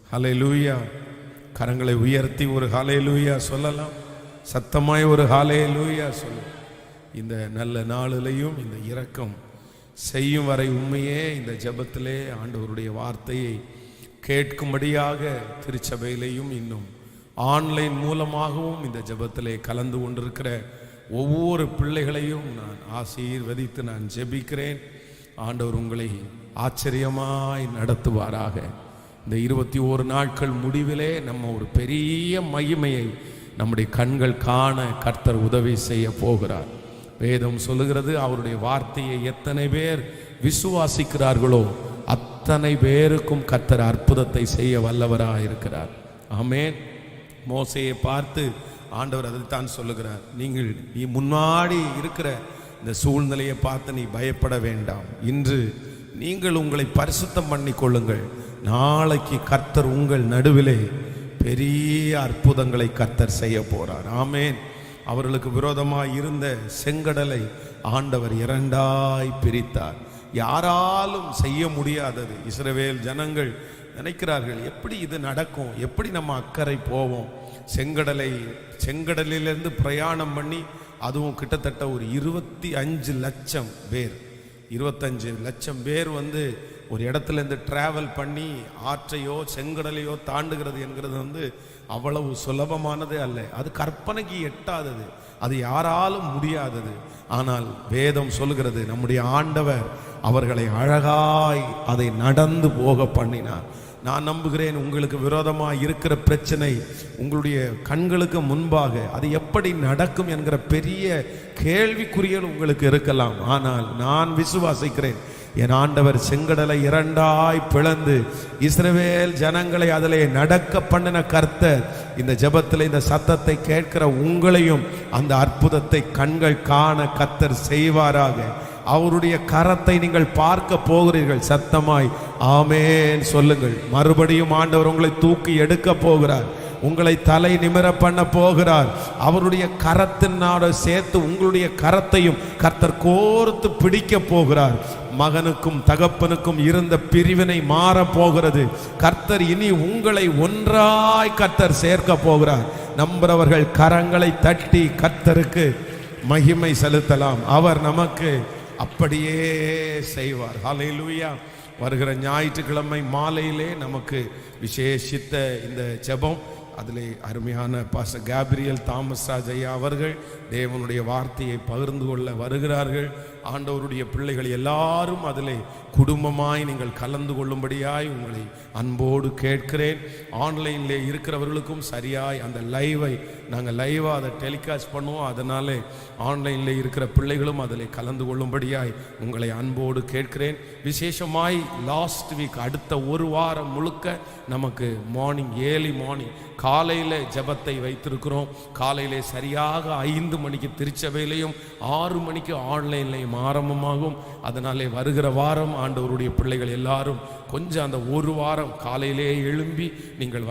ஹல்லேலூயா. கரங்களை உயர்த்தி ஒரு ஹல்லேலூயா சொல்லலாம். சத்தமாய் ஒரு ஹல்லேலூயா சொல்ல. இந்த நல்ல நாளிலையும் இந்த இரக்கம் செய்யும் வரை உண்மையே இந்த ஜெபத்திலே ஆண்டவருடைய வார்த்தையை கேட்கும்படியாக திருச்சபையிலையும் இன்னும் ஆன்லைன் மூலமாகவும் இந்த ஜெபத்திலே கலந்து கொண்டிருக்கிற ஒவ்வொரு பிள்ளைகளையும் நான் ஆசீர்வதித்து நான் ஜெபிக்கிறேன். ஆண்டவர் உங்களை ஆச்சரியமாய் நடத்துவாராக. இந்த 21 நாட்கள் முடிவிலே நம்ம ஒரு பெரிய மகிமையை நம்முடைய கண்கள் காண கர்த்தர் உதவி செய்ய போகிறார். வேதம் சொல்லுகிறது, அவருடைய வார்த்தையை எத்தனை பேர் விசுவாசிக்கிறார்களோ அத்தனை பேருக்கும் கர்த்தர் அற்புதத்தை செய்ய வல்லவராக இருக்கிறார். ஆமென். மோசேயை பார்த்து ஆண்டவர் அதைத்தான் சொல்லுகிறார், நீ முன்னாடி இருக்கிற இந்த சூழ்நிலையை பார்த்து நீ பயப்பட வேண்டாம். இன்று நீங்கள் உங்களை பரிசுத்தம் பண்ணி கொள்ளுங்கள். நாளைக்கு கர்த்தர் உங்கள் நடுவிலே பெரிய அற்புதங்களை கர்த்தர் செய்ய போறார். ஆமென். அவர்களுக்கு விரோதமாய் இருந்த செங்கடலை ஆண்டவர் இரண்டாய் பிரித்தார். யாராலும் செய்ய முடியாதது. இஸ்ரவேல் ஜனங்கள் நினைக்கிறார்கள், எப்படி இது நடக்கும், எப்படி நம்ம அக்கறை போவோம். செங்கடலிலிருந்து பிரயாணம் பண்ணி, அதுவும் கிட்டத்தட்ட ஒரு 25 லட்சம் பேர் 25 லட்சம் பேர் ஒரு இடத்துல இருந்து டிராவல் பண்ணி ஆற்றையோ செங்கடலையோ தாண்டுகிறது என்கிறது அவ்வளவு சுலபமானதே அல்ல. அது கற்பனைக்கு எட்டாதது, அது யாராலும் முடியாதது. ஆனால் வேதம் சொல்கிறது, நம்முடைய ஆண்டவர் அவர்களை அழகாய் அதை நடந்து போக பண்ணினார். நான் நம்புகிறேன், உங்களுக்கு விரோதமாக இருக்கிற பிரச்சனை உங்களுடைய கண்களுக்கு முன்பாக அது எப்படி நடக்கும் என்கிற பெரிய கேள்விக்குறிகள் உங்களுக்கு இருக்கலாம். ஆனால் நான் விசுவாசிக்கிறேன், என் ஆண்டவர் செங்கடலை இரண்டாய் பிளந்து இஸ்ரவேல் ஜனங்களை அதிலே நடக்க பண்ணின கர்த்தர் இந்த ஜெபத்தில் இந்த சத்தத்தை கேட்கிற உங்களையும் அந்த அற்புதத்தை கண்கள் காண கர்த்தர் செய்வாராக. அவருடைய கரத்தை நீங்கள் பார்க்க போகிறீர்கள். சத்தமாய் ஆமென் சொல்லுங்கள். மறுபடியும் ஆண்டவர் உங்களை தூக்கி எடுக்க போகிறார். உங்களை தலை நிமிர பண்ண போகிறார். அவருடைய கரத்தினோடு சேர்த்து உங்களுடைய கரத்தையும் கர்த்தர் கோர்த்து பிடிக்க போகிறார். மகனுக்கும் தகப்பனுக்கும் இருந்த பிரிவினை மாற போகிறது. கர்த்தர் இனி உங்களை ஒன்றாய் கர்த்தர் சேர்க்க போகிறார். நம்புறவர்கள் கரங்களை தட்டி கர்த்தருக்கு மகிமை செலுத்தலாம். அவர் நமக்கு அப்படியே செய்வார். ஹல்லேலூயா. வருகிற ஞாயிற்றுக்கிழமை மாலையிலே நமக்கு விசேஷித்த இந்த ஜெபம், அதிலே அருமையான பாஸ்டர் கேப்ரியல் தாமஸ் ராஜ் ஐயா அவர்கள் தேவனுடைய வார்த்தையை பகிர்ந்து கொள்ள வருகிறார்கள். ஆண்டவருடைய பிள்ளைகள் எல்லாரும் அதிலே குடும்பமாய் நீங்கள் கலந்து கொள்ளும்படியாய் உங்களை அன்போடு கேட்கிறேன். ஆன்லைனில் இருக்கிறவர்களுக்கும் சரியாய் அந்த லைவை நாங்கள் லைவாக அதை டெலிகாஸ்ட் பண்ணுவோம். அதனாலே ஆன்லைனில் இருக்கிற பிள்ளைகளும் அதில் கலந்து கொள்ளும்படியாய் உங்களை அன்போடு கேட்கிறேன். விசேஷமாய் லாஸ்ட் வீக் அடுத்த ஒரு வாரம் முழுக்க நமக்கு ஏர்லி மார்னிங் காலையில் ஜெபத்தை வைத்திருக்கிறோம். காலையிலே சரியாக 5 மணிக்கு திருச்சபையிலையும் 6 மணிக்கு ஆன்லைன்லையும் ஆரம்பமாகும். அதனாலே வருகிற வாரம் ஆண்டவருடைய பிள்ளைகள் எல்லாரும் கொஞ்சம் அந்த ஒரு வாரம் காலையிலே எழும்பி நீங்கள்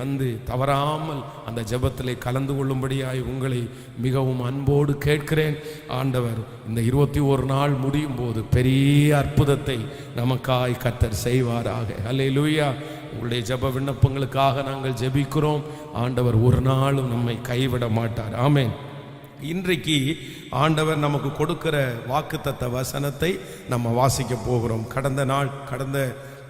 தவறாமல் அந்த ஜெபத்திலே கலந்து கொள்ளும்படியாய் உங்களை மிகவும் அன்போடு கேட்கிறேன். ஆண்டவர் இந்த 21 நாள் முடியும் போது பெரிய அற்புதத்தை நமக்காய் கர்த்தர் செய்வாராக. ஹல்லேலூயா. உங்களுடைய ஜெப விண்ணப்பங்களுக்காக நாங்கள் ஜெபிக்கிறோம். ஆண்டவர் ஒரு நாளும் நம்மை கைவிட மாட்டார். ஆமென். இன்றைக்கு ஆண்டவர் நமக்கு கொடுக்கிற வாக்குத்தத்த வசனத்தை நம்ம வாசிக்க போகிறோம். கடந்த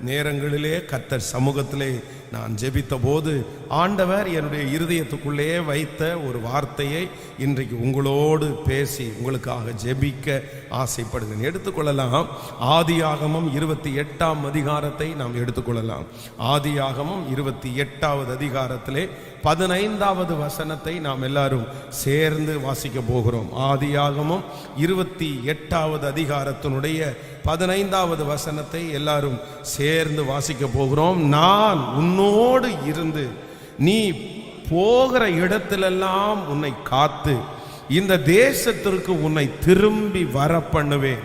நேரங்களிலே கர்த்தர் சமூகத்திலே நான் ஜெபித்த போது ஆண்டவர் என்னுடைய இருதயத்துக்குள்ளே வைத்த ஒரு வார்த்தையை இன்றைக்கு உங்களோடு பேசி உங்களுக்காக ஜெபிக்க ஆசைப்படுகிறேன். எடுத்துக்கொள்ளலாம். ஆதியாகமம் 28ஆம் அதிகாரத்தை நாம் எடுத்துக்கொள்ளலாம். ஆதியாகமம் 28வது அதிகாரத்திலே 15வது வசனத்தை நாம் எல்லாரும் சேர்ந்து வாசிக்க போகிறோம். ஆதியாகமம் 28வது அதிகாரத்தினுடைய 15வது வசனத்தை எல்லாரும் சேர்ந்து வாசிக்க போகிறோம். நான் உன்னோடு இருந்து நீ போகிற இடத்திலெல்லாம் உன்னை காத்து இந்த தேசத்திற்கு உன்னை திரும்பி வர பண்ணுவேன்.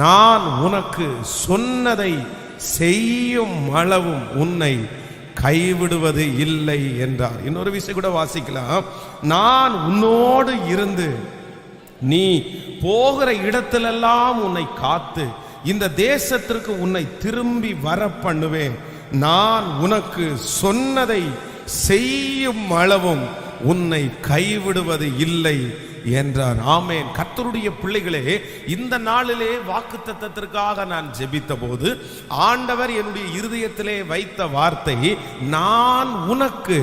நான் உனக்கு சொன்னதை செய்யும் அளவும் உன்னை கைவிடுவது இல்லை என்றார். இன்னொரு விஷயம் கூட வாசிக்கலாம். நான் உன்னோடு இருந்து நீ போகிற இடத்திலெல்லாம் உன்னை காத்து இந்த தேசத்திற்கு உன்னை திரும்பி வர பண்ணுவேன். நான் உனக்கு சொன்னதை செய்யும் அளவும் உன்னை கைவிடுவது இல்லை என்றார். ஆமென். கர்த்தருடைய பிள்ளைகளே, இந்த நாளிலே வாக்குத்தத்தத்திற்காக நான் ஜெபித்த போது ஆண்டவர் என்னுடைய இருதயத்திலே வைத்த வார்த்தை, நான் உனக்கு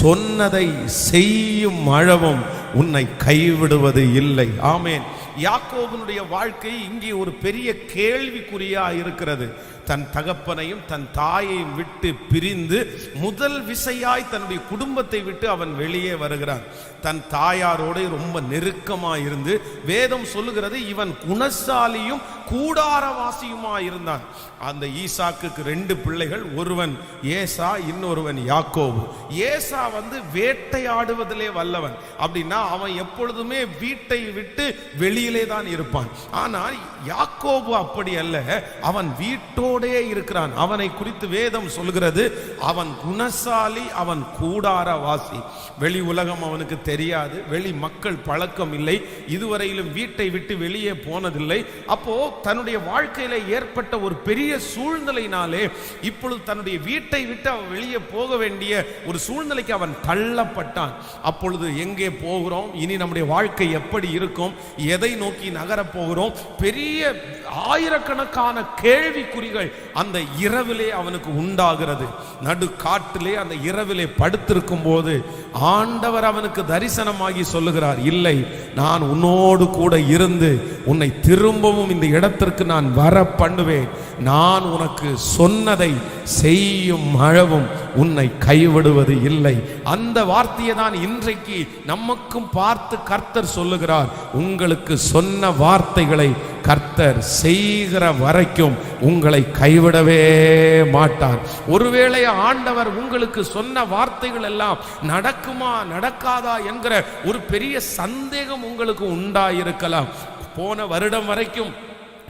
சொன்னதை செய்யும் அளவும் உன்னை கைவிடுவது இல்லை. ஆமென். யாக்கோபனுடைய வாழ்க்கை இங்கே ஒரு பெரிய கேள்விக்குறியா இருக்கிறது. தன் தகப்பனையும் தன் தாயையும் விட்டு பிரிந்து முதல் விசையாய் தன்னுடைய குடும்பத்தை விட்டு அவன் வெளியே வருகிறான். தன் தாயாரோடு ரொம்ப நெருக்கமாக இருந்து வேதம் சொல்லுகிறது இவன் குணசாலியும் கூடாரவாசியுமா இருந்தான். அந்த ஈசாக்கு 2 பிள்ளைகள், ஒருவன் ஏசா, இன்னொருவன் யாக்கோபு. ஏசா வேட்டையாடுவதிலே வல்லவன். அப்படின்னா அவன் எப்பொழுதுமே வீட்டை விட்டு வெளியிலே தான் இருப்பான். ஆனால் யாக்கோபு அப்படி அல்ல, அவன் வீட்டோடே இருக்கிறான். அவனை குறித்து வேதம் சொல்கிறது அவன் குணசாலி, அவன் கூடாரவாசி. வெளி உலகம் அவனுக்கு தெரியாது, வெளி மக்கள் பழக்கம் இல்லை, இதுவரையிலும் வீட்டை விட்டு வெளியே போனதில்லை. அப்போ தன்னுடைய வாழ்க்கையில ஏற்பட்ட ஒரு பெரிய சூழ்நிலையினாலே இப்பொழுது தன்னுடைய வீட்டை விட்டு அவன் வெளியே போக வேண்டிய ஒரு சூழ்நிலைக்கு அவன் தள்ளப்பட்டான். அப்பொழுது எங்கே போகிறோம், இனி நம்முடைய வாழ்க்கை எப்படி இருக்கும், எதை நோக்கி நகரப் போகிறோம், பெரிய ஆயிரக்கணக்கான கேள்விக்குறிகள் அந்த இரவிலே அவனுக்கு உண்டாகிறது. நடு காட்டிலே அந்த இரவிலே படுத்திருக்கும் போது ஆண்டவர் அவனுக்கு தரிசனமாகி சொல்லுகிறார், இல்லை, நான் உன்னோடு கூட இருந்து உன்னை திரும்பவும் இந்த இடத்திற்கு நான் வர பண்ணுவேன். நான் உனக்கு சொன்னதை செய்யும் அளவும் உன்னை கைவிடுவது இல்லை. அந்த வார்த்தையை தான் இன்றைக்கு நமக்கும் பார்த்து கர்த்தர் சொல்லுகிறார். உங்களுக்கு சொன்ன வார்த்தைகளை கர்த்தர் செய்கிற வரைக்கும் உங்களை கைவிடவே மாட்டார். ஒருவேளை ஆண்டவர் உங்களுக்கு சொன்ன வார்த்தைகள் எல்லாம் நடக்குமா நடக்காதா என்கிற ஒரு பெரிய சந்தேகம் உங்களுக்கு உண்டாயிருக்கலாம். போன வருடம் வரைக்கும்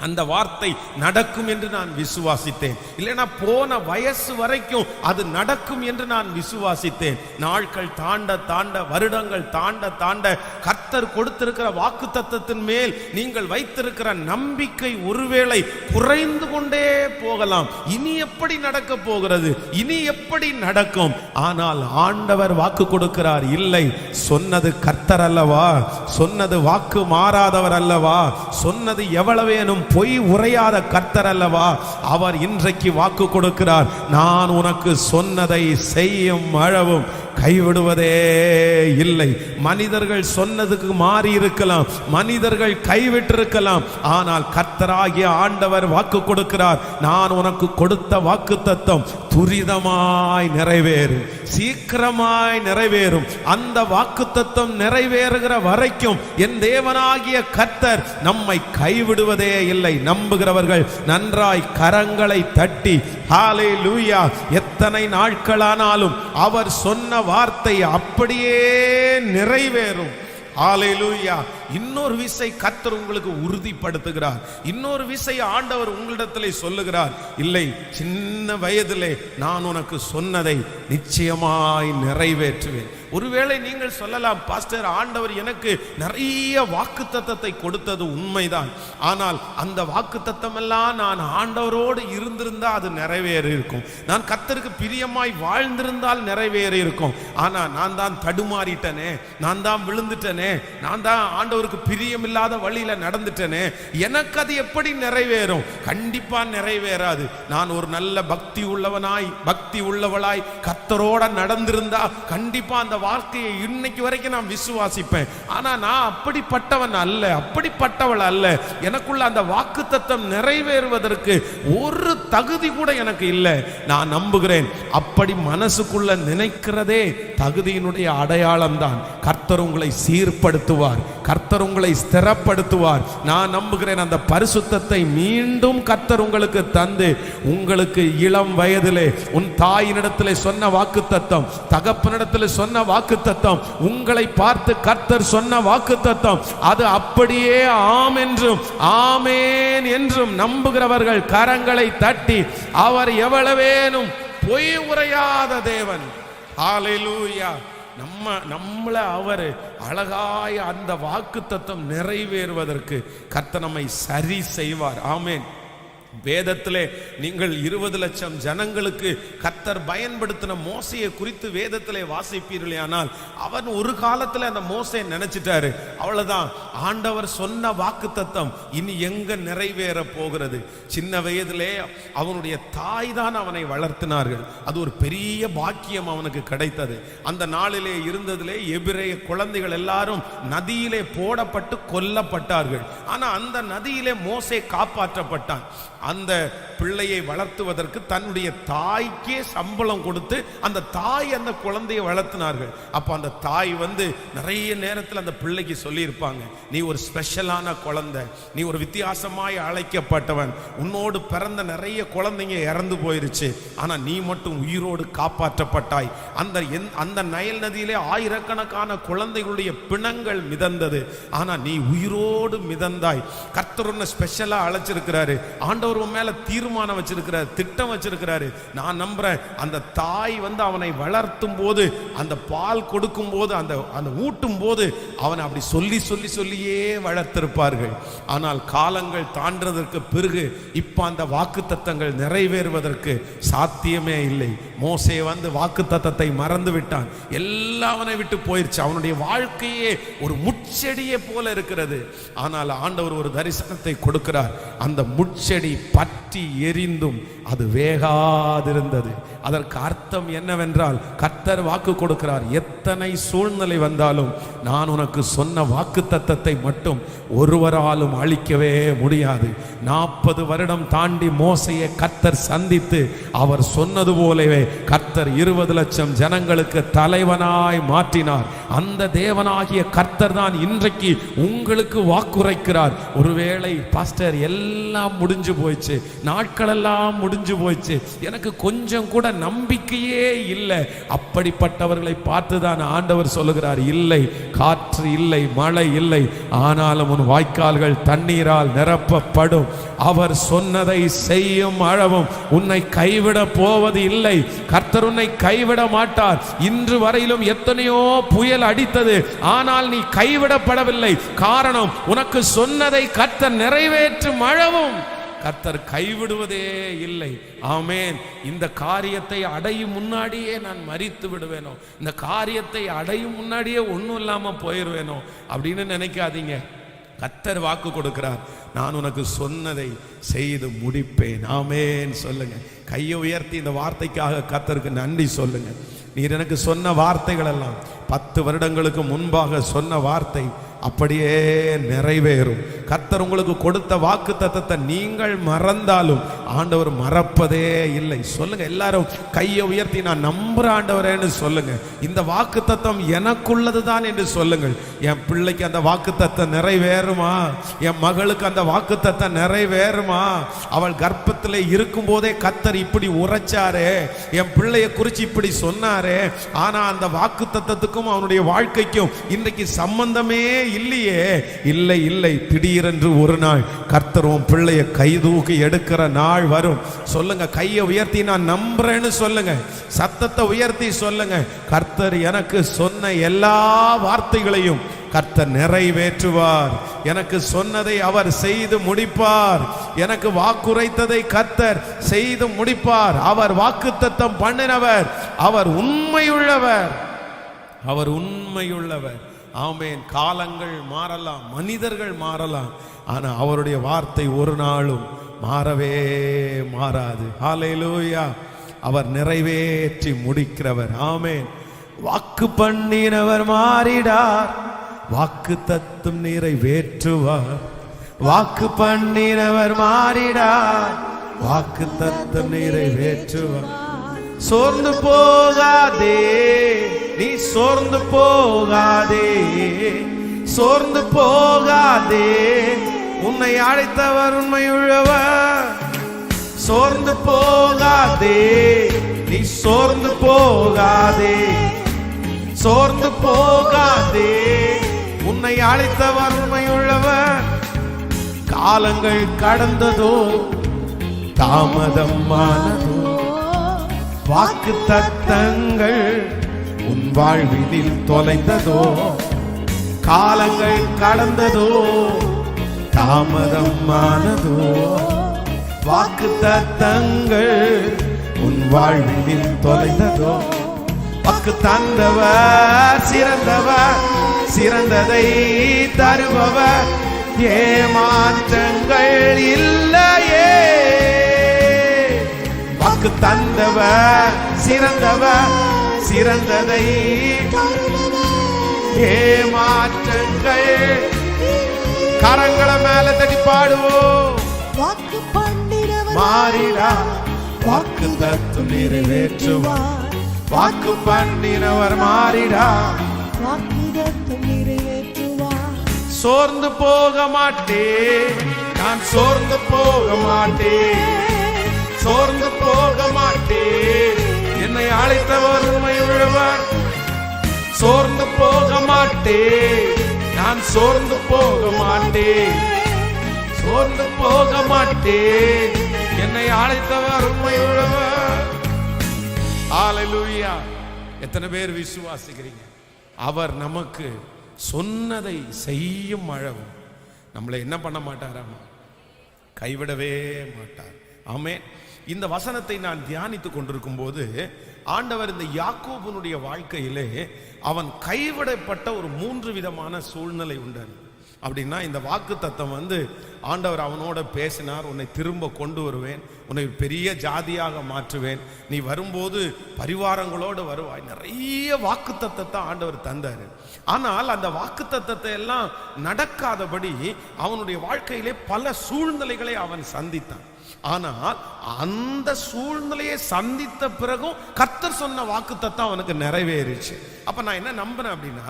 அந்த வார்த்தை நடக்கும் என்று நான் விசுவாசித்தேன். இல்லைனா போன வயசு வரைக்கும் அது நடக்கும் என்று நான் விசுவாசித்தேன். நாட்கள் தாண்ட தாண்ட, வருடங்கள் தாண்ட தாண்ட கர்த்தர் கொடுத்திருக்கிற வாக்குத்தத்தத்தின் மேல் நீங்கள் வைத்திருக்கிற நம்பிக்கை ஒருவேளை குறைந்து கொண்டே போகலாம். இனி எப்படி நடக்க போகிறது, இனி எப்படி நடக்கும்? ஆனால் ஆண்டவர் வாக்கு கொடுக்கிறார், இல்லை, சொன்னது கர்த்தர் அல்லவா, சொன்னது வாக்கு மாறாதவர் அல்லவா, சொன்னது எவ்வளவேனும் பொய் உரையாத கர்த்தர் அல்லவா, அவர் இன்றைக்கு வாக்கு கொடுக்கிறார், நான் உனக்கு சொன்னதை செய்யும் அளவும் கைவிடுவதே இல்லை. மனிதர்கள் சொன்னதுக்கு மாறி இருக்கலாம், மனிதர்கள் கைவிட்டிருக்கலாம், ஆனால் கர்த்தராகிய ஆண்டவர் வாக்கு கொடுக்கிறார், நான் உனக்கு கொடுத்த வாக்குத்தத்தம் துரிதமாய் நிறைவேறும், சீக்கிரமாய் நிறைவேறும். அந்த வாக்குத்தத்தம் நிறைவேறுகிற வரைக்கும் என் தேவனாகிய கர்த்தர் நம்மை கைவிடுவதே இல்லை. நம்புகிறவர்கள் நன்றாய் கரங்களை தட்டி ஹல்லேலூயா. எத்தனை நாட்களானாலும் அவர் சொன்ன வார்த்தை அப்படியே நிறைவேறும். ஹல்லேலூயா. இன்னொரு விசை கர்த்தர் உங்களுக்கு உறுதிப்படுத்துகிறார். இன்னொரு விசை ஆண்டவர் உங்களிடத்திலே சொல்லுகிறார், இல்லை, சின்ன வயதிலே நான் உனக்கு சொன்னதை நிச்சயமாய் நிறைவேற்றுவேன். ஒருவேளை நீங்கள் சொல்லலாம், பாஸ்டர், ஆண்டவர் எனக்கு நிறைய வாக்குத்தத்தத்தை கொடுத்தது உண்மைதான், ஆனால் அந்த வாக்குத்தத்தம் எல்லாம் நான் ஆண்டவரோடு இருந்திருந்தா அது நிறைவேறி இருக்கும், நான் கர்த்தருக்கு பிரியமாய் வாழ்ந்திருந்தால் நிறைவேறி இருக்கும். ஆனா நான் தான் தடுமாறிட்டனே, நான் தான் விழுந்துட்டனே, நான் தான் ஆண்டவருக்கு பிரியமில்லாத வழியில நடந்துட்டனே, எனக்கு அது எப்படி நிறைவேறும்? கண்டிப்பா நிறைவேறாது. நான் ஒரு நல்ல பக்தி உள்ளவனாய், பக்தி உள்ளவளாய் கர்த்தரோட நடந்திருந்தா கண்டிப்பா அந்த வாழ்க்கையை இன்னைக்கு வரைக்கும் நான் விசுவாசிப்பேன். ஆனா நான் அப்படிப்பட்டவன் அல்ல, அப்படிப்பட்டவள் அல்ல. எனக்குள்ள அந்த வாக்குத்தத்தம் நிறைவேறுவதற்கு ஒரு தகுதி கூட எனக்கு இல்லை. நான் நம்புகிறேன், அப்படி மனசுக்குள்ள நினைக்கிறதே தகுதியினுடைய அடையாளம் தான். கர்த்தர் உங்களை சீர்படுத்துவார், கர்த்தர் உங்களை ஸ்திரப்படுத்துவார். நான் நம்புகிறேன், அந்த பரிசுத்தத்தை மீண்டும் கர்த்தர் உங்களுக்கு தந்து, உங்களுக்கு இளம் வயதிலே உன் தாயினிடத்திலே சொன்ன வாக்குத்தத்தம், தகப்பனிடத்திலே சொன்ன வாக்குத்தத்தம், உங்களை பார்த்து கர்த்தர் சொன்ன வாக்குத்தத்தம், அது அப்படியே ஆம் என்றும் ஆமேன் என்றும் நம்புகிறவர்கள் கரங்களை தட்டி, அவர் எவ்வளவேனும் பொய் உரையாத தேவன். ஹல்லேலூயா. நம்மளை அவர் அழகாய அந்த வாக்குத்தத்தம் நிறைவேறுவதற்கு கர்த்தர் நம்மை சரி செய்வார். ஆமேன். வேதத்திலே நீங்கள் 20 லட்சம் ஜனங்களுக்கு கர்த்தர் பயன்படுத்தின மோசையை குறித்து வேதத்திலே வாசிப்பீர்களே, ஆனால் அவன் ஒரு காலத்துல அந்த மோசையை நினைச்சிட்டாரு, அவ்வளவுதான் ஆண்டவர் சொன்ன வாக்குத்தத்தம் இனி எங்க நிறைவேற போகிறது. சின்ன வயதிலே அவனுடைய தாய் தான் அவனை வளர்த்தினார்கள். அது ஒரு பெரிய பாக்கியம் அவனுக்கு கிடைத்தது. அந்த நாளிலே இருந்ததிலே எபிரேய குழந்தைகள் எல்லாரும் நதியிலே போடப்பட்டு கொல்லப்பட்டார்கள். ஆனா அந்த நதியிலே மோசே காப்பாற்றப்பட்டான். அந்த பிள்ளையை வளர்த்துவதற்கு தன்னுடைய தாய்க்கே சம்பளம் கொடுத்து அந்த தாய் அந்த குழந்தையை வளர்த்தினார்கள். அப்ப அந்த தாய் நிறைய நேரத்தில் அந்த பிள்ளைக்கு சொல்லியிருப்பாங்க, நீ ஒரு ஸ்பெஷலான குழந்தை, நீ ஒரு வித்தியாசமாய் அழைக்கப்பட்டவன், உன்னோடு பிறந்த நிறைய குழந்தைங்க இறந்து போயிருச்சு, ஆனா நீ மட்டும் உயிரோடு காப்பாற்றப்பட்டாய். அந்த நைல் நதியிலே ஆயிரக்கணக்கான குழந்தைகளுடைய பிணங்கள் மிதந்தது, ஆனா நீ உயிரோடு மிதந்தாய். கர்த்தர் உன்னை ஸ்பெஷலா அழைச்சிருக்கிறாரு. ஆண்டவர் மேல தீர்மானம் வச்சிருக்கிறார், திட்டம் வச்சிருக்கிறாரு. நான் நம்புறேன் அந்த தாய் அவனை வளர்த்தும் போது, அந்த பால் கொடுக்கும் போது, அந்த ஊட்டும் போது அவனை அப்படி சொல்லி சொல்லி சொல்லியே வளர்த்திருப்பார்கள். ஆனால் காலங்கள் தாண்டதற்கு பிறகு இப்ப அந்த வாக்குத்தத்தங்கள் நிறைவேறுவதற்கு சாத்தியமே இல்லை. மோசே வாக்குத்தத்தத்தை மறந்து விட்டான், எல்லாம் அவனை விட்டு போயிருச்சு. அவனுடைய வாழ்க்கையே ஒரு முட்செடியை போல இருக்கிறது. ஆனால் ஆண்டவர் ஒரு தரிசனத்தை கொடுக்கிறார். அந்த முட்செடி பற்றி எரிந்தும் அது வேகாதிருந்தது. அதற்கு அர்த்தம் என்னவென்றால், கர்த்தர் வாக்கு கொடுக்கிறார், எத்தனை சூழ்நிலை வந்தாலும் நான் உனக்கு சொன்ன வாக்குத்தத்தத்தை மட்டும் ஒருவராலும் அழிக்கவே முடியாது. 40 வருடம் தாண்டி மோசையை கர்த்தர் சந்தித்து அவர் சொன்னது போலவே கர்த்தர் 20 லட்சம் ஜனங்களுக்கு தலைவனாய் மாற்றினார். அந்த தேவனாகிய கர்த்தர் தான் இன்றைக்கு உங்களுக்கு வாக்குரைக்கிறார். ஒருவேளை பாஸ்டர் எல்லாம் முடிஞ்சு போயிடுச்சு, நாட்கள் எல்லாம் முடிஞ்சு போயிடுச்சு, எனக்கு கொஞ்சம் கூட நம்பிக்கையே இல்லை, அப்படிப்பட்டவர்களை பார்த்துதான் ஆண்டவர் சொல்லுகிறார், இல்லை, காற்று இல்லை, மழை இல்லை, ஆனாலும் உன் வாய்க்கால்கள் தண்ணீரால் நிரப்பப்படும். அவர் சொன்னதை செய்யும் அளவும் உன்னை கைவிட போவது இல்லை. கர்த்தர் உன்னை கைவிட மாட்டார். இன்று வரையிலும் எத்தனையோ புயல் அடித்தது, ஆனால் நீ கைவிடப்படவில்லை. காரணம், உனக்கு சொன்னதை கர்த்தர் நிறைவேற்றும் அளவும் கர்த்தர் கைவிடுவதே இல்லை. ஆமென். இந்த காரியத்தை அடையும் முன்னாடியே நான் மரித்து விடுவேனோ, இந்த காரியத்தை அடையும் முன்னாடியே ஒன்றும் இல்லாம போயிடுவேனோ அப்படின்னு நினைக்காதீங்க. கர்த்தர் வாக்கு கொடுக்கிறார், நான் உனக்கு சொன்னதை செய்து முடிப்பேன். ஆமென் சொல்லுங்க. கையை உயர்த்தி இந்த வார்த்தைக்காக கர்த்தருக்கு நன்றி சொல்லுங்க. நீர் எனக்கு சொன்ன வார்த்தைகள் எல்லாம் 10 வருடங்களுக்கு முன்பாக சொன்ன வார்த்தை அப்படியே நிறைவேறும். கர்த்தர் உங்களுக்கு கொடுத்த வாக்குத்தத்தத்தை நீங்கள் மறந்தாலும் ஆண்டவர் மறப்பதே இல்லை. சொல்லுங்க எல்லாரும், கையை உயர்த்தி நான் நம்புற ஆண்டவரேன்னு சொல்லுங்க. இந்த வாக்குத்தத்தம் எனக்குள்ளதுதான் என்று சொல்லுங்கள். என் பிள்ளைக்கு அந்த வாக்குத்தத்தம் நிறைவேறுமா? என் மகளுக்கு அந்த வாக்குத்தத்தம் நிறைவேறுமா? அவள் கர்ப்பத்திலே இருக்கும் போதே கர்த்தர் இப்படி உரைச்சாரே, என் பிள்ளைய குறித்து இப்படி சொன்னாரே, ஆனா அந்த வாக்குத்தத்தத்துக்கும் அவனுடைய வாழ்க்கைக்கும் இன்றைக்கு சம்பந்தமே இல்லையே. இல்லை இல்லை, திடீரென்று ஒரு நாள் கர்த்தர் உன் பிள்ளைய கை தூக்கி எடுக்கிற நாள் வரும். சொல்லுங்க, கையை உயர்த்தி நான் நம்புறேன்னு சொல்லுங்க, சத்தத்தை உயர்த்தி சொல்லுங்க. கர்த்தர் எனக்கு சொன்ன எல்லா வார்த்தைகளையும் கர்த்தர் நிறைவேற்றுவார். எனக்கு சொன்னதை அவர் செய்து முடிப்பார். எனக்கு வாக்குரைத்ததை கர்த்தர் செய்து முடிப்பார். அவர் வாக்குத்தத்தம் பண்ணினவர், அவர் உண்மையுள்ளவர், அவர் உண்மையுள்ளவர். ஆமென். காலங்கள் மாறலாம், மனிதர்கள் மாறலாம், ஆனா அவருடைய வார்த்தை ஒரு நாளும் மாறவே மாறாது. ஹல்லேலூயா. அவர் நிறைவேற்றி முடிக்கிறவர். ஆமென். வாக்கு பண்ணினவர் மாறிடார், வாக்கு தத்தும் நிறைவேற்றுவார். வாக்கு பண்ணினவர் மாறிடார், வாக்கு தத்தும் நிறைவேற்றுவார். சோர்ந்து போகாதே, நீ சோர்ந்து போகாதே, சோர்ந்து போகாதே, உன்னை அழைத்தவர் உண்மையுள்ளவர். சோர்ந்து போகாதே, நீ சோர்ந்து போகாதே, சோர்ந்து போகாதே, உன்னை அழைத்தவர் உண்மையுள்ளவர். காலங்கள் கடந்ததோ, தாமதமானதோ, வாக்கு தத்தங்கள் உன் வாழ்வினில் தொலைந்ததோ. காலங்கள் கடந்ததோ, தாமதமானதோ, வாக்குத்தத்தங்கள் உன் வாழ்வில் தொலைந்ததோ? வாக்கு தந்தவர் சிறந்தவர், சிறந்ததை தருபவர், ஏமாற்றங்கள் இல்லையே. வாக்கு தந்தவர் சிறந்தவர், சிறந்ததை ஏமாற்றங்கள். கரங்களை மேல தட்டி பாடுவோம். வாக்கு பண்ணினவர் மாறிடா, வாக்கு தத்துவம் நிறைவேற்றுவார். வாக்கு பண்ணினவர் மாறிடா, வாக்குத்தத்தம் நிறைவேற்றுவார். சோர்ந்து போக மாட்டேன், நான் சோர்ந்து போக மாட்டேன், சோர்ந்து போக மாட்டேன். என்னை அழைத்தவர் உண்மை உள்ளவர். சோர்ந்து போக மாட்டேன், நான் சோர்ந்து போக மாட்டேன், சோர்ந்து போக மாட்டேன். என்னை அழைத்தவர் உண்மை உள்ளவர். ஹல்லேலூயா. எத்தனை பேர் விசுவாசிக்கிறீங்க? அவர் நமக்கு சொன்னதை செய்யும் அளவு நம்மளை என்ன பண்ண மாட்டாராமா? கைவிடவே மாட்டார். ஆமென். இந்த வசனத்தை நான் தியானித்துக் கொண்டிருக்கும் போது ஆண்டவர் இந்த யாக்கோபுனுடைய வாழ்க்கையிலே அவன் கைவிடப்பட்ட ஒரு 3 விதமான சூழ்நிலை உண்டு. அப்படின்னா இந்த வாக்கு தத்தம் ஆண்டவர் அவனோட பேசினார், உன்னை திரும்ப கொண்டு வருவேன், உன்னை பெரிய ஜாதியாக மாற்றுவேன், நீ வரும்போது பரிவாரங்களோடு வருவாய். நிறைய வாக்கு தத்தத்தை ஆண்டவர் தந்தார். ஆனால் அந்த வாக்கு தத்தத்தை எல்லாம் நடக்காதபடி அவனுடைய வாழ்க்கையிலே பல சூழ்நிலைகளை அவன் சந்தித்தான். ஆனால் அந்த சூழ்நிலையை சந்தித்த பிறகும் கர்த்தர் சொன்ன வாக்குத்தத்தம் அவனுக்கு நிறைவேறிச்சு. அப்ப நான் என்ன நம்புறேன் அப்படின்னா,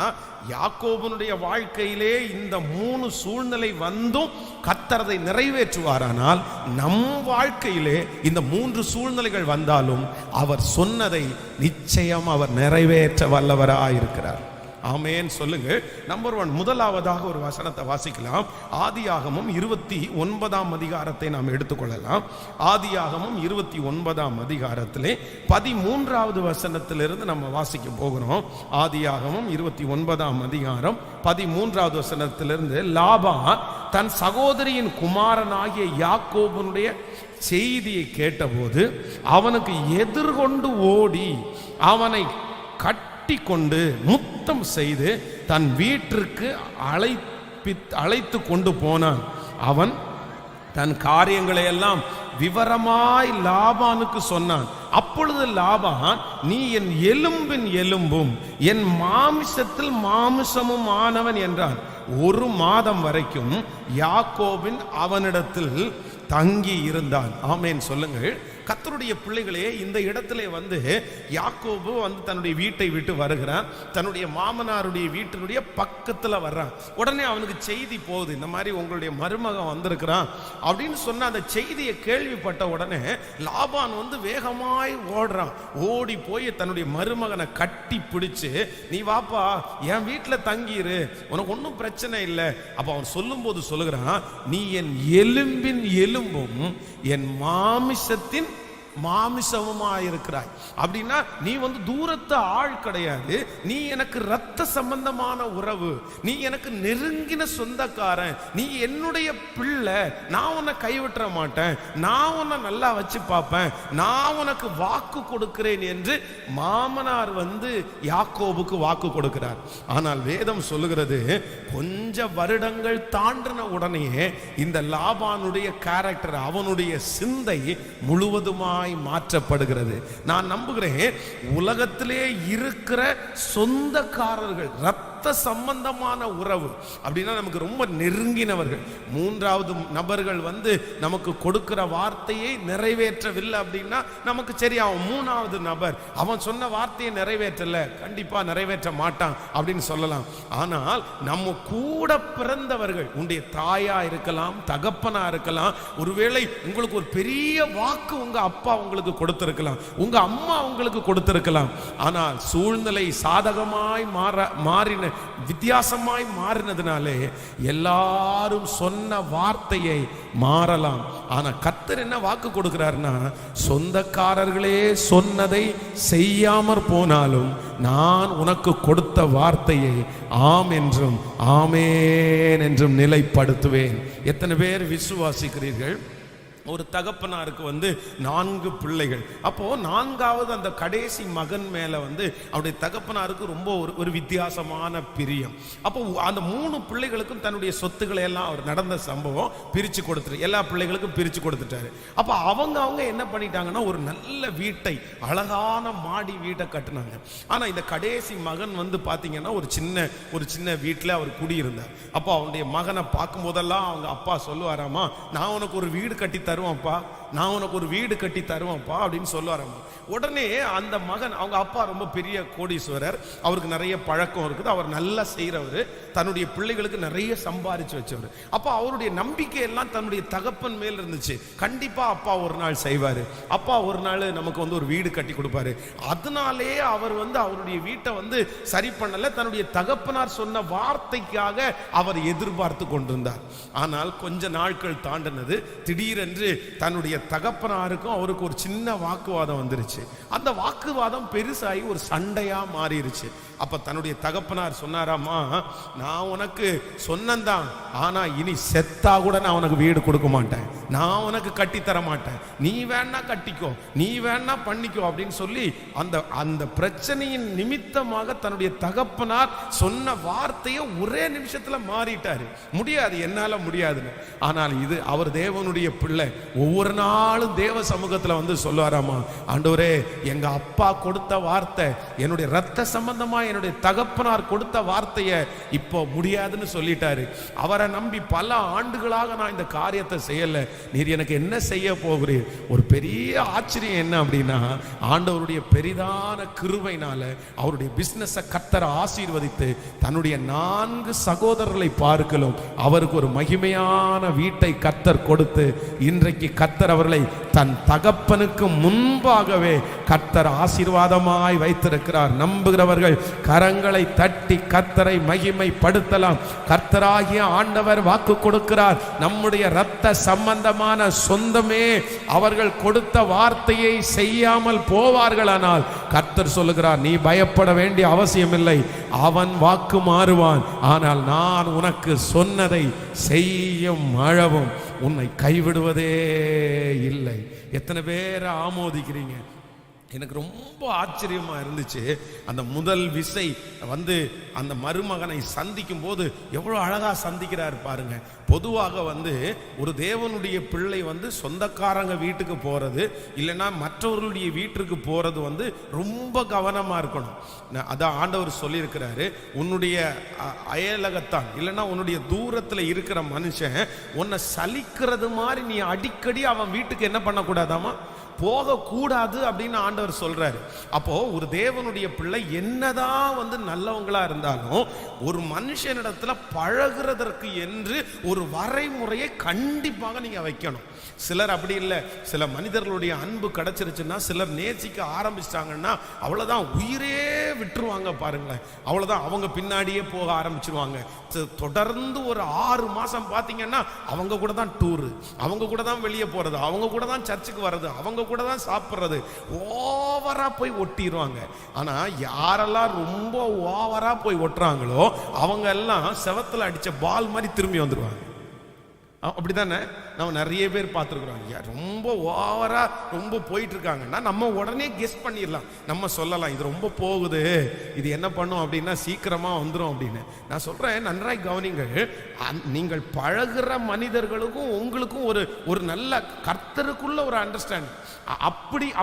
யாக்கோபனுடைய வாழ்க்கையிலே இந்த 3 சூழ்நிலை வந்தும் கர்த்தர் அதை நிறைவேற்றுவாரானால், நம் வாழ்க்கையிலே இந்த 3 சூழ்நிலைகள் வந்தாலும் அவர் சொன்னதை நிச்சயம் அவர் நிறைவேற்ற வல்லவராயிருக்கிறார். ஆமென் சொல்லுங்க. நம்பர் 1, முதலாவதாக ஒரு வசனத்தை வாசிக்கலாம். ஆதியாகமம் 29ஆம் அதிகாரத்தை நாம் எடுத்துக்கொள்ளலாம். ஆதியாகமம் 29ஆம் அதிகாரத்திலே 13வது வசனத்திலிருந்து நம்ம வாசிக்க போகிறோம். ஆதியாகமம் 29ஆம் அதிகாரம் 13வது வசனத்திலிருந்து, லாபான் தன் சகோதரியின் குமாரனாகிய யாக்கோபனுடைய செய்தியை கேட்டபோது அவனுக்கு எதிர்கொண்டு ஓடி அவனை கட்டி கொண்டு முத்தம் செய்து தன் வீட்டிற்கு அழைத்து கொண்டு போனான். அவன் தன் காரியங்களை எல்லாம் விவரமாய் லாபானுக்கு சொன்னான். அப்பொழுது லாபான், நீ என் எலும்பின் எலும்பும் என் மாமிசத்தில் மாமிசமும் ஆனவன் என்றான். 1 மாதம் வரைக்கும் யாக்கோபின் அவனிடத்தில் தங்கி இருந்தான். ஆமென் சொல்லுங்கள். கர்த்தருடைய பிள்ளைகளே, இந்த இடத்துல யாக்கோபு தன்னுடைய வீட்டை விட்டு வருகிறான். தன்னுடைய மாமனாருடைய வீட்டினுடைய பக்கத்துல வர்றான். உடனே அவனுக்கு செய்தி போகுது, இந்த மாதிரி உங்களுடைய மருமகன் வந்திருக்கிறான் அப்படின்னு சொன்ன அந்த செய்தியை கேள்விப்பட்ட உடனே லாபான் வேகமாய் ஓடுறான். ஓடி போய் தன்னுடைய மருமகனை கட்டி பிடிச்சு, நீ வாப்பா என் வீட்டுல தங்கிரு, உனக்கு ஒன்றும் பிரச்சனை இல்லை. அப்ப அவன் சொல்லும் போது சொல்லுகிறான், நீ என் எலும்பின் எலும்பும் என் மாமிசத்தின் மாமிசமுமாயிருக்கிறாய். அப்படின்னா நீ தூரத்து ஆள் கிடையாது, நீ எனக்கு ரத்த சம்பந்தமான உறவு, நீ எனக்கு நெருங்கின சொந்தக்காரன், நீ என்னுடைய பிள்ளை, நான் உன்னை கைவிட்ட மாட்டேன், நான் உன்னை நல்லா வச்சு பார்ப்பேன், நான் உனக்கு வாக்கு கொடுக்கிறேன் என்று மாமனார் யாக்கோபுக்கு வாக்கு கொடுக்கிறார். ஆனால் வேதம் சொல்லுகிறது, கொஞ்ச வருடங்கள் தாண்டின உடனே இந்த லாபானுடைய கேரக்டர், அவனுடைய சிந்தை முழுவதுமாய் மாற்றப்படுகிறது. நான் நம்புகிறேன், உலகத்திலே இருக்கிற சொந்தக்காரர்கள், ரத்த சம்பந்தமான உறவு அப்படின்னா நமக்கு ரொம்ப நெருங்கினவர்கள், 3வது நபர்கள் நமக்கு கொடுக்கிற வார்த்தையை நிறைவேற்றவில்லை அப்படின்னா நமக்கு சரி, அவன் 3வது நபர், அவன் சொன்ன வார்த்தையை நிறைவேற்றல, கண்டிப்பா நிறைவேற்ற மாட்டான் அப்படின்னு சொல்லலாம். ஆனால் நம்ம கூட பிறந்தவர்கள், உங்களுடைய தாயா இருக்கலாம், தகப்பனா இருக்கலாம், ஒருவேளை உங்களுக்கு ஒரு பெரிய வாக்கு உங்க அப்பா உங்களுக்கு கொடுத்திருக்கலாம், உங்க அம்மா உங்களுக்கு கொடுத்திருக்கலாம். ஆனால் சூழ்நிலை சாதகமாய் மாறின, வித்தியாசமாய் மாறினதுனாலே எல்லாரும் சொன்ன வார்த்தையை மாறலாம். ஆனா கர்த்தர் என்ன வாக்கு கொடுக்கிறார்னா, சொந்தக்காரர்களே சொன்னதை செய்யாமற் போனாலும் நான் உனக்கு கொடுத்த வார்த்தையை ஆம் என்றும் ஆமேன் என்றும் நிலைப்படுத்துவேன். எத்தனை பேர் விசுவாசிக்கிறீர்கள்? ஒரு தகப்பனாருக்கு வந்து 4 பிள்ளைகள். அப்போ 4வது அந்த கடைசி மகன் மேல வந்து அவருடைய தகப்பனாருக்கு ரொம்ப ஒரு வித்தியாசமான பிரியம். அப்போ அந்த 3 பிள்ளைகளுக்கும் தன்னுடைய சொத்துக்களை எல்லாம் அவர் நடந்த சம்பவம் பிரிச்சு கொடுத்துரு, எல்லா பிள்ளைகளுக்கும் பிரிச்சு கொடுத்துட்டாரு. அப்போ அவங்க என்ன பண்ணிட்டாங்கன்னா ஒரு நல்ல வீட்டை, அழகான மாடி வீட்டை கட்டினாங்க. ஆனா இந்த கடைசி மகன் வந்து பாத்தீங்கன்னா ஒரு சின்ன வீட்டில் அவர் குடியிருந்தார். அப்போ அவனுடைய மகனை பார்க்கும் போதெல்லாம் அவங்க அப்பா சொல்லுவாராமா, நான் உனக்கு ஒரு வீடு கட்டி தருவான்ப்பா, நான் உனக்கு ஒரு வீடு கட்டி தருவான்ப்பா அப்படின்னு சொல்லுவாராமா. உடனே அந்த மகன், அவங்க அப்பா ரொம்ப பெரிய கோடீஸ்வரர், அவருக்கு நிறைய பழக்கம் இருக்குது, அவர் நல்லா செய்கிறவர், தன்னுடைய பிள்ளைகளுக்கு நிறைய சம்பாதிச்சு வச்சவர். அப்போ அவருடைய நம்பிக்கை எல்லாம் தன்னுடைய தகப்பன் மேல் இருந்துச்சு. கண்டிப்பா அப்பா ஒரு நாள் செய்வாரு, அப்பா ஒரு நாள் நமக்கு வந்து ஒரு வீடு கட்டி கொடுப்பாரு. அதனாலே அவர் வந்து அவருடைய வீட்டை வந்து சரி பண்ணல, தன்னுடைய தகப்பனார் சொன்ன வார்த்தைக்காக அவர் எதிர்பார்த்து கொண்டிருந்தார். ஆனால் கொஞ்ச நாட்கள் தாண்டினது, திடீரென்று தன்னுடைய தகப்பனாருக்கும் அவருக்கு ஒரு சின்ன வாக்குவாதம் வந்துருச்சு. அந்த வாக்குவாதம் பெருசாகி ஒரு சண்டையா மாறிடுச்சு. அப்ப தன்னுடைய தகப்பனார் சொன்னாராமா, நான் உனக்கு சொன்னதான், ஆனா இனி செத்தா கூட நான் உனக்கு வீடு கொடுக்க மாட்டேன், நான் உனக்கு கட்டி தர மாட்டேன், நீ வேணா கட்டிக்கோ, நீ வேணா பண்ணிக்கோ அப்படின்னு சொல்லி அந்த பிரச்சனையின் நிமித்தமாக தன்னுடைய தகப்பனார் சொன்ன வார்த்தையை ஒரே நிமிஷத்துல மாறிட்டாரு. முடியாது, என்னால முடியாதுன்னு. ஆனால் இது அவர் தேவனுடைய பிள்ளை, ஒவ்வொரு நாளும் தேவ சமூகத்துல வந்து சொல்லுவாராமா, ஆண்டவரே எங்க அப்பா கொடுத்த வார்த்தை, என்னுடைய ரத்த சம்பந்தமா என்னுடைய தகப்பனார் கொடுத்த வார்த்தையை இப்போ முடியாதுன்னு சொல்லிட்டாரு. அவரை நம்பி பல ஆண்டுகளாக நான் இந்த காரியத்தை செய்யல, நீர் எனக்கு என்ன செய்ய போகிறீர்? ஒரு பெரிய ஆச்சரியம் என்ன அப்படின்னா, ஆண்டவருடைய பெரிதான கிருபையினால அவருடைய பிசினஸை கர்த்தர் ஆசீர்வதித்து தன்னுடைய 4 சகோதரர்களை பார்க்கலும் அவருக்கு ஒரு மகிமையான வீட்டை கர்த்தர் கொடுத்து, இன்றைக்கு கர்த்தர் அவர்களை தன் தகப்பனுக்கு முன்பாகவே கர்த்தர் ஆசீர்வாதமாய் வைத்திருக்கிறார். நம்புகிறவர்கள் கரங்களை தட்டி கர்த்தரை மகிமைப்படுத்தலாம். கர்த்தராகிய ஆண்டவர் வாக்கு கொடுக்கிறார், நம்முடைய இரத்த சம்பந்தமான சொந்தமே அவர்கள் கொடுத்த வார்த்தையை செய்யாமல் போவார்களானால் கர்த்தர் சொல்லுகிறார், நீ பயப்பட வேண்டிய அவசியமில்லை, அவன் வாக்கு மாறுவான், ஆனால் நான் உனக்கு சொன்னதை செய்யும் அளவும் உன்னை கைவிடுவதே இல்லை. எத்தனை பேரை ஆமோதிக்கிறீங்க? எனக்கு ரொம்ப ஆச்சரியமா இருந்துச்சு. அந்த முதல் விசை வந்து அந்த மருமகனை சந்திக்கும் போது எவ்வளவு அழகா சந்திக்கிறார் பாருங்க. பொதுவாக வந்து ஒரு தேவனுடைய பிள்ளை வந்து சொந்தக்காரங்க வீட்டுக்கு போறது இல்லைன்னா மற்றவர்களுடைய வீட்டுக்கு போறது வந்து ரொம்ப கவனமா இருக்கணும். அதான் ஆண்டவர் சொல்லியிருக்கிறாரு, உன்னுடைய அயலகத்தான் இல்லைன்னா உன்னுடைய தூரத்துல இருக்கிற மனுஷன் உன்னை சலிக்கிறது மாதிரி நீ அடிக்கடி அவன் வீட்டுக்கு என்ன பண்ணக்கூடாதாமா, போகக்கூடாது அப்படின்னு ஆண்டவர் சொல்றாரு. அப்போ ஒரு தேவனுடைய பிள்ளை என்னதான் வந்து நல்லவங்களா இருந்தாலும் ஒரு மனுஷனிடத்துல பழகுறதற்கு என்று ஒரு வரைமுறையை கண்டிப்பாக நீங்க வைக்கணும். சிலர் அப்படி இல்லை, சில மனிதர்களுடைய அன்பு கிடைச்சிருச்சுன்னா, சிலர் நேசிக்க ஆரம்பிச்சிட்டாங்கன்னா அவ்வளவுதான், உயிரே விட்டுருவாங்க பாருங்களேன். அவ்வளவுதான், அவங்க பின்னாடியே போக ஆரம்பிச்சிருவாங்க. தொடர்ந்து ஒரு 6 மாசம் பார்த்தீங்கன்னா அவங்க கூட தான் டூரு, அவங்க கூட தான் வெளியே போறது, அவங்க கூட தான் சர்ச்சுக்கு வர்றது, அவங்க கூட தான் சாப்பிட்றது, ஓவரா போய் ஒட்டிடுவாங்க. ஆனா யாரெல்லாம் ரொம்ப ஓவரா போய் ஒட்டுறாங்களோ அவங்க எல்லாம் செவத்துல அடிச்ச பால் மாதிரி திரும்பி வந்துடுவாங்க. அப்படித்தானே நம்ம நிறைய பேர் பார்த்துருக்குறோம். ரொம்ப ஓவரா ரொம்ப போயிட்டு இருக்காங்கன்னா நம்ம உடனே கெஸ் பண்ணிடலாம், நம்ம சொல்லலாம் இது ரொம்ப போகுது, இது என்ன பண்ணும் அப்படின்னா சீக்கிரமா வந்துடும் அப்படின்னு. நான் சொல்றேன், நன்றாய் கவனிங்கள், நீங்கள் பழகுற மனிதர்களுக்கும் உங்களுக்கும் ஒரு நல்ல கர்த்தருக்குள்ள ஒரு அண்டர்ஸ்டாண்டிங்,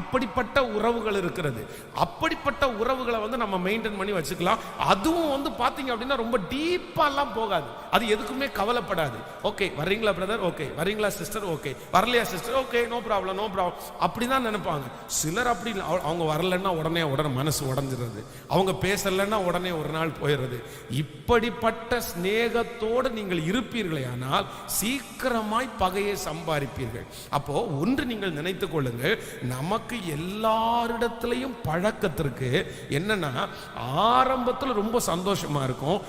அப்படிப்பட்ட உறவுகள் இருக்கிறது. அப்படிப்பட்ட உறவுகளை வந்து நம்ம மெயின்டைன் பண்ணி வச்சுக்கலாம். அதுவும் வந்து பாத்தீங்க அப்படின்னா ரொம்ப டீப்பா எல்லாம் போகாது, அது எதுக்குமே கவலைப்படாது. ஓகே வர்றீங்களா பிரதர், ஓகே வரீங்களா சிஸ்டர், ஓகே வரலையா sister, okay no problem no problem, அப்படிதான் நினைப்பாங்க. சிலர் அப்படி அவங்க வரலன்னா உடனே மனசு உடஞ்சிடுறது, அவங்க பேசலன்னா உடனே ஒரு நாள் போயிடுறது. இப்படிப்பட்ட சிநேகத்தோடு நீங்கள் இருப்பீர்களே ஆனால் சீக்கிரமாய் பகையை சம்பாதிப்பீர்கள். அப்போ ஒன்று நீங்கள் நினைத்துக் கொள்ளுங்கள், நமக்கு எல்லாரிடத்திலையும் பழக்கத்திற்கு என்னன்னா ஆரம்பத்தில் ரொம்ப சந்தோஷமா இருக்கும்,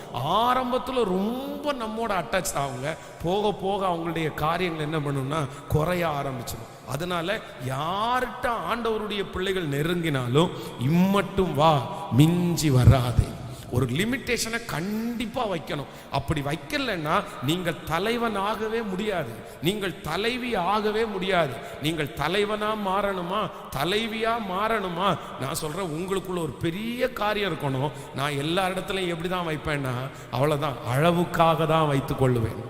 ஆரம்பத்தில் ரொம்ப நம்மோட அட்டாச் ஆகுங்க, போக போக அவங்களுடைய காரியங்கள் என்ன பண்ணும்னா குறைய ஆரம்பிச்சிடும். அதனால யார்கிட்ட ஆண்டவருடைய பிள்ளைகள் நெருங்கினாலும் இம்மட்டும் வா மிஞ்சி வராதே. ஒரு லிமிட்டேஷனை கண்டிப்பா வைக்கணும். அப்படி வைக்கலைன்னா நீங்கள் தலைவனாகவே முடியாது, நீங்கள் தலைவி ஆகவே முடியாது. நீங்கள் தலைவனா மாறணுமா, தலைவியா மாறணுமா, நான் சொல்றேன் உங்களுக்குள்ள ஒரு பெரிய காரியம் இருக்கணும். நான் எல்லா இடத்துலையும் எப்படி தான் வைப்பேன்னா, அவ்வளவுதான், அளவுக்காக தான் வைத்துக் கொள்ளுவேன்.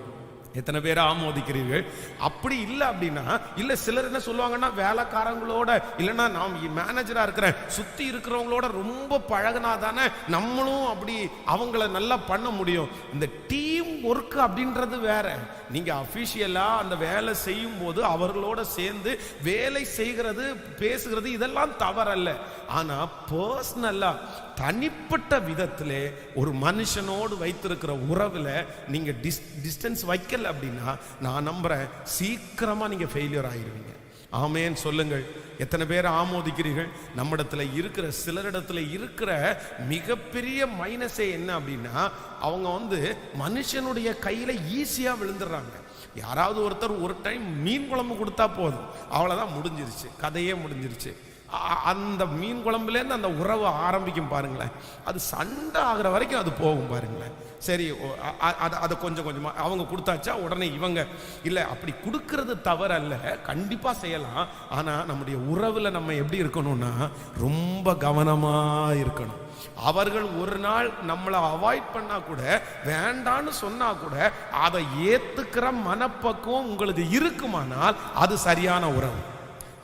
எத்தனை பேரை ஆமோதிக்கிறீர்கள்? அப்படி இல்லை அப்படின்னா, இல்லை சிலர் என்ன சொல்லுவாங்கன்னா, வேலைக்காரங்களோட இல்லைன்னா நான் மேனேஜரா இருக்கிறேன், சுத்தி இருக்கிறவங்களோட ரொம்ப பழகினா தானே நம்மளும் அப்படி அவங்கள நல்லா பண்ண முடியும். இந்த டீம் ஒர்க் அப்படின்றது வேற. நீங்க அபிஷியலா அந்த வேலை செய்யும் போது அவர்களோட சேர்ந்து வேலை செய்கிறது, பேசுகிறது, இதெல்லாம் தவறல்ல. ஆனா பர்சனலா தனிப்பட்ட விதத்திலே ஒரு மனுஷனோடு வைத்திருக்கிற உறவுல நீங்க டிஸ்டன்ஸ் வைக்கல அப்படின்னா, நான் நம்புறேன் சீக்கிரமா நீங்க ஃபெயிலியர் ஆயிருவீங்க. ஆமேன் சொல்லுங்கள். எத்தனை பேர் ஆமோதிக்கிறீர்கள்? நம்மிடத்துல இருக்கிற சிலரிடத்துல இருக்கிற மிகப்பெரிய மைனஸே என்ன அப்படின்னா, அவங்க மனுஷனுடைய கையில ஈஸியா விழுந்துடுறாங்க. யாராவது ஒருத்தர் ஒரு டைம் மீன் குழம்பு கொடுத்தா போதும், அவ்வளவுதான், முடிஞ்சிருச்சு, கதையே முடிஞ்சிருச்சு. அந்த மீன் குழம்புலேருந்து அந்த உறவு ஆரம்பிக்கும் பாருங்களேன். அது சண்டை ஆகிற வரைக்கும் அது போகும் பாருங்களேன். சரி, அதை கொஞ்சம் கொஞ்சமாக அவங்க கொடுத்தாச்சா உடனே இவங்க இல்லை, அப்படி கொடுக்கறது தவறல்ல, கண்டிப்பாக செய்யலாம். ஆனால் நம்முடைய உறவில் நம்ம எப்படி இருக்கணும்னா, ரொம்ப கவனமாக இருக்கணும். அவர்கள் ஒரு நாள் நம்மளை அவாய்ட் பண்ணா கூட, வேண்டான்னு சொன்னா கூட, அதை ஏத்துக்கிற மனப்பக்குவம் உங்களுக்கு இருக்குமானால் அது சரியான உறவு,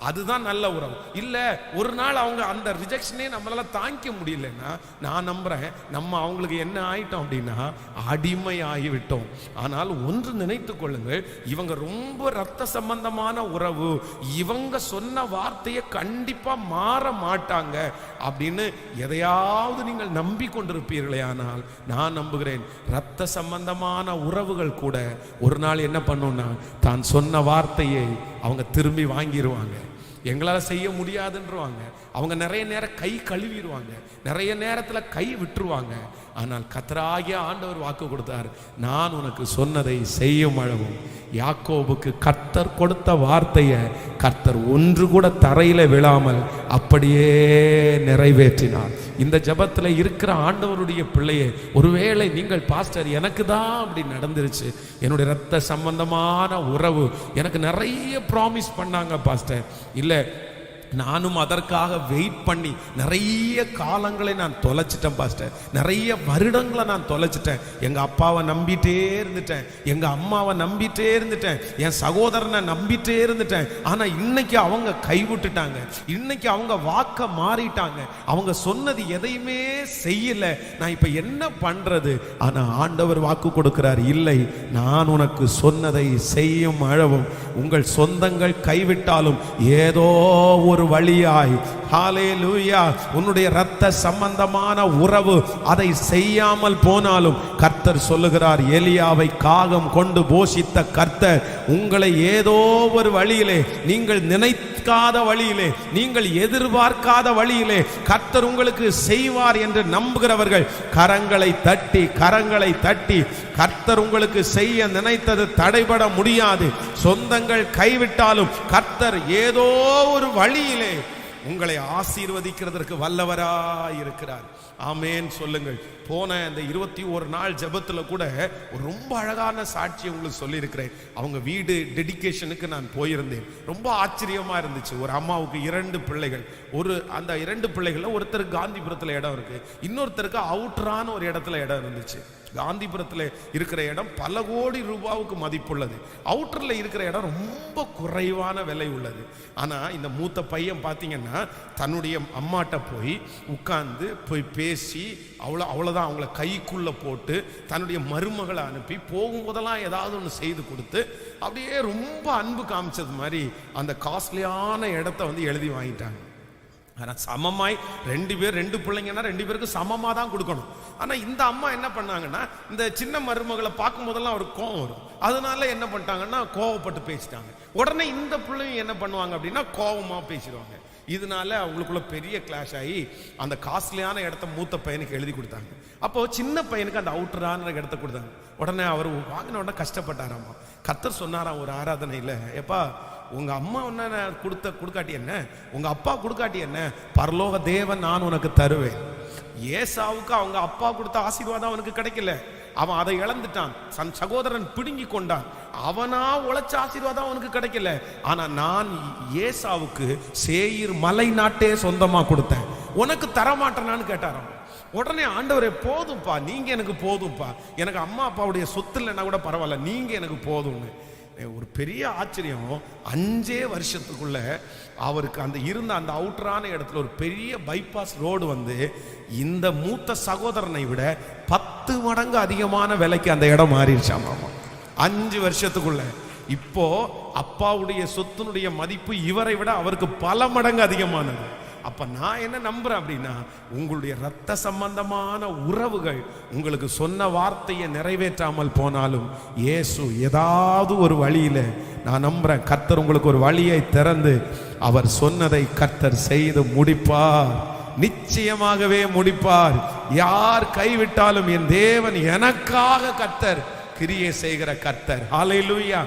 அதுதான் நல்ல உறவு. இல்ல ஒரு நாள் அவங்க அந்த ரிஜெக்ஷனே நம்மளால தாங்கிக்க முடியலன்னா, நான் நம்புறேன் நம்ம அவங்களுக்கு என்ன ஆயிட்டோம் அப்படின்னா, அடிமை ஆகிவிட்டோம். ஆனால் ஒன்று நினைத்துக் கொள்ளுங்கள், இவங்க ரொம்ப ரத்த சம்பந்தமான உறவு, இவங்க சொன்ன வார்த்தையை கண்டிப்பா மாற மாட்டாங்க அப்படின்னு எதையாவது நீங்கள் நம்பி கொண்டிருப்பீர்களே, ஆனால் நான் நம்புகிறேன் ரத்த சம்பந்தமான உறவுகள் கூட ஒரு நாள் என்ன பண்ணும்னா, தான் சொன்ன வார்த்தையை அவங்க திரும்பி வாங்கிடுவாங்க. எங்களால் செய்ய முடியாதுன்றவாங்க. அவங்க நிறைய நேரம் கை கழுவிடுவாங்க, நிறைய நேரத்தில் கை விட்டுருவாங்க. ஆனால் கர்த்தராகிய ஆண்டவர் வாக்கு கொடுத்தார், நான் உனக்கு சொன்னதை செய்யும் அளவும். யாக்கோபுக்கு கர்த்தர் கொடுத்த வார்த்தையை கர்த்தர் ஒன்று கூட தரையில விழாமல் அப்படியே நிறைவேற்றினார். இந்த ஜபத்தில் இருக்கிற ஆண்டவருடைய பிள்ளையே, ஒருவேளை நீங்கள் பாஸ்டர் எனக்கு தான் அப்படி நடந்துருச்சு, என்னுடைய ரத்த சம்பந்தமான உறவு எனக்கு நிறைய ப்ராமிஸ் பண்ணாங்க பாஸ்டர், இல்லை நானும் அதற்காக வெயிட் பண்ணி நிறைய காலங்களை நான் தொலைச்சிட்டேன் பாஸ்டர், நிறைய வருடங்களை நான் தொலைச்சிட்டேன். எங்கள் அப்பாவை நம்பிட்டே இருந்துட்டேன், எங்கள் அம்மாவை நம்பிட்டே இருந்துட்டேன், என் சகோதரனை நம்பிட்டே இருந்துட்டேன். ஆனால் இன்னைக்கு அவங்க கைவிட்டுட்டாங்க, இன்னைக்கு அவங்க வாக்க மாறிட்டாங்க, அவங்க சொன்னது எதையுமே செய்யல, நான் இப்போ என்ன பண்ணுறது? ஆனால் ஆண்டவர் வாக்கு கொடுக்கிறார், இல்லை, நான் உனக்கு சொன்னதை செய்யும் அளவும். உங்கள் சொந்தங்கள் கைவிட்டாலும் ஏதோ ஒரு வழியாய், ஹல்லேலூயா, உன்னுடைய இரத்த சம்பந்தமான உறவு அதை செய்யாமல் போனாலும் கர்த்தர் சொல்லுகிறார், எலியாவை காகம் கொண்டு போஷித்த கர்த்தர் உங்களை ஏதோ ஒரு வழியிலே, நீங்கள் நினைக்காத வழியிலே, நீங்கள் எதிர்பார்க்காத வழியிலே கர்த்தர் உங்களுக்கு செய்வார் என்று நம்புகிறவர்கள் கரங்களை தட்டி கரங்களை தட்டி, கர்த்தர் உங்களுக்கு செய்ய நினைத்தது தடைபட முடியாது. சொந்தங்கள் கைவிட்டாலும் கர்த்தர் ஏதோ ஒரு வழியிலே உங்களை ஆசீர்வதிக்கிறதற்கு வல்லவராய் இருக்கிறார். ஆமேன் சொல்லுங்கள். போன இந்த 21 நாள் ஜெபத்துல கூட ஒரு ரொம்ப அழகான சாட்சியை உங்களுக்கு சொல்லியிருக்கிறேன். அவங்க வீடு டெடிகேஷனுக்கு நான் போயிருந்தேன். ரொம்ப ஆச்சரியமா இருந்துச்சு. ஒரு அம்மாவுக்கு 2 பிள்ளைகள். அந்த 2 பிள்ளைகள்ல ஒருத்தருக்கு காந்திபுரத்துல இடம் இருக்கு, இன்னொருத்தருக்கு அவுட்டரான ஒரு இடத்துல இடம் இருந்துச்சு. காந்திபுரத்தில் இருக்கிற இடம் பல கோடி ரூபாவுக்கு மதிப்புள்ளது, அவுட்டர்ல இருக்கிற இடம் ரொம்ப குறைவான விலை உள்ளது. ஆனா இந்த மூத்த பையன் பார்த்தீங்கன்னா தன்னுடைய அம்மாட்ட போய் உட்கார்ந்து போய் பேசி அவ்வளோதான் அவங்கள கைக்குள்ள போட்டு தன்னுடைய மருமகளை அனுப்பி போகும்போதெல்லாம் ஏதாவது ஒன்று செய்து கொடுத்து அப்படியே ரொம்ப அன்பு காமிச்சது மாதிரி அந்த காஸ்ட்லியான இடத்த எழுதி வாங்கிட்டாங்க. ஆனால் சமமாய் 2 பிள்ளைங்கன்னா 2 பேருக்கு சமமாக தான் கொடுக்கணும். ஆனால் இந்த அம்மா என்ன பண்ணாங்கன்னா, இந்த சின்ன மருமகளை பார்க்கும் போதெல்லாம் அவருக்கு கோவம் வரும், அதனால என்ன பண்ணிட்டாங்கன்னா கோவப்பட்டு பேசிட்டாங்க. உடனே இந்த பிள்ளைங்க என்ன பண்ணுவாங்க அப்படின்னா கோவமாக பேசிடுவாங்க. இதனால அவங்களுக்குள்ள பெரிய கிளாஷ் ஆகி அந்த காஸ்ட்லியான இடத்த மூத்த பையனுக்கு எழுதி கொடுத்தாங்க. அப்போ சின்ன பையனுக்கு அந்த அவுட்டரான இடத்த கொடுத்தாங்க. உடனே அவர் வாங்கின உடனே கஷ்டப்பட்டாராமா. கர்த்தர் சொன்னாராம் ஒரு ஆராதனையில், எப்பா உங்க அம்மா ஒன்ன கொடுக்காட்டி என்ன, உங்க அப்பா கொடுக்காட்டி என்ன, பரலோக தேவன் நான் உனக்கு தருவேன். ஏசாவுக்கு அவங்க அப்பா கொடுத்த ஆசீர்வாதம் அவனுக்கு கிடைக்கல, அவன் அதை இழந்துட்டான். தன் சகோதரன் பிடுங்கி கொண்டான். அவனா உழைச்ச ஆசீர்வாதம் அவனுக்கு கிடைக்கல. ஆனா நான் ஏசாவுக்கு சேயீர் மலை நாட்டே சொந்தமா கொடுத்தேன், உனக்கு தரமாட்டேனான்னு கேட்டாராம். உடனே ஆண்டவரே போதும்பா, நீங்க எனக்கு போதும்பா, எனக்கு அம்மா அப்பாவுடைய சொத்து இல்லைன்னா கூட பரவாயில்ல, நீங்க எனக்கு போதும்னு. ஒரு பெரிய ஆச்சரியம், 5 வருஷத்துக்குள்ள அவருக்கு அந்த இருந்த அந்த அவுட்டரான இடத்துல ஒரு பெரிய பைபாஸ் ரோடு வந்து இந்த மூத்த சகோதரனை விட 10 மடங்கு அதிகமான விலைக்கு அந்த இடம் மாறிடுச்சாமா 5 வருஷத்துக்குள்ள. இப்போ அப்பாவுடைய சொத்தினுடைய மதிப்பு இவரை விட அவருக்கு பல மடங்கு அதிகமானது. அப்ப நான் என்ன நம்புறேன் அப்படின்னா, உங்களுடைய இரத்த சம்பந்தமான உறவுகள் உங்களுக்கு சொன்ன வார்த்தையை நிறைவேற்றாமல் போனாலும் இயேசு ஏதாவது ஒரு வழியில, நான் நம்புறேன் கர்த்தர் உங்களுக்கு ஒரு வழியை திறந்து அவர் சொன்னதை கர்த்தர் செய்து முடிப்பார், நிச்சயமாகவே முடிப்பார். யார் கைவிட்டாலும் என் தேவன் எனக்காக கர்த்தர் கிரியை செய்கிற கர்த்தர். ஹல்லேலூயா.